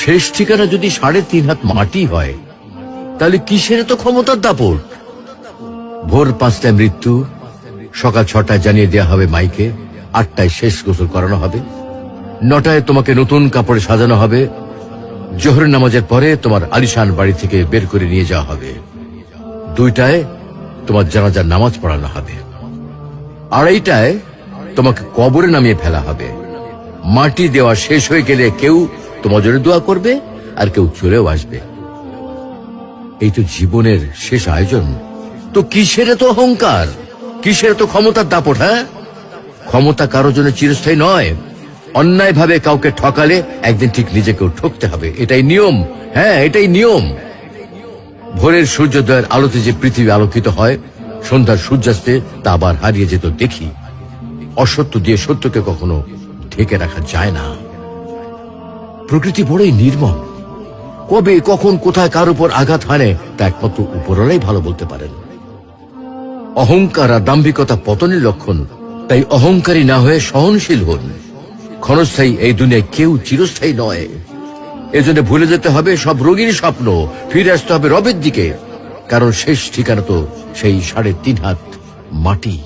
শেষ ঠিকানা যদি 3.5 হাত মাটি হয়, তাহলে কিসের তো ক্ষমতার দাপট? ভোর 5টায় মৃত্যু, সকাল 6টায় জানিয়ে দেওয়া হবে মাইকে, 8টায় শেষ গোসল করানো হবে, 9টায় তোমাকে নতুন কাপড়ে সাজানো হবে, জোহরের নামাজের পরে তোমার আলিশান বাড়ি থেকে বের করে নিয়ে যাওয়া হবে, 2টায় তোমার জানাজার নামাজ পড়ানো হবে, 2:30টায় তোমাকে কবরে নামিয়ে ফেলা হবে। মাটি দেওয়া শেষ হয়ে গেলে কেউ তোমার জন্য দোয়া করবে, আর কেউ চলেও আসবে। এই তো জীবনের শেষ আয়োজন। তো কিসের তো অহংকার, কিসের তো ক্ষমতার দাপট? হ্যাঁ, ক্ষমতা কারোর জন্য চিরস্থায়ী নয়। অন্যায় ভাবে কাউকে ঠকালে একদিন ঠিক নিজেকেও ঠকতে হবে, এটাই নিয়ম। হ্যাঁ, এটাই নিয়ম। ভোরের সূর্যোদয়ের আলোতে যে পৃথিবী আলোকিত হয়, সন্ধ্যার সূর্যাস্তে তা আবার হারিয়ে যেত দেখি। অসত্য দিয়ে সত্যকে কখনো ঢেকে রাখা যায় না। প্রকৃতি বড়ই নির্মম। কবে কখন কোথায় কার উপর আঘাত হানে তা একমাত্র উপরওয়ালাই ভালো বলতে পারেন। অহংকার আর দাম্ভিকতা পতনের লক্ষণ, তাই অহংকারী না হয়ে সহনশীল হন। ক্ষণস্থায়ী এই দুনিয়ায় কেউ চিরস্থায়ী নয়। এজন্য ভুলে যেতে হবে সব রোগীর স্বপ্ন, ফিরে আসতে হবে রবের দিকে, কারণ শেষ ঠিকানা তো সেই 3.5 হাত মাটি।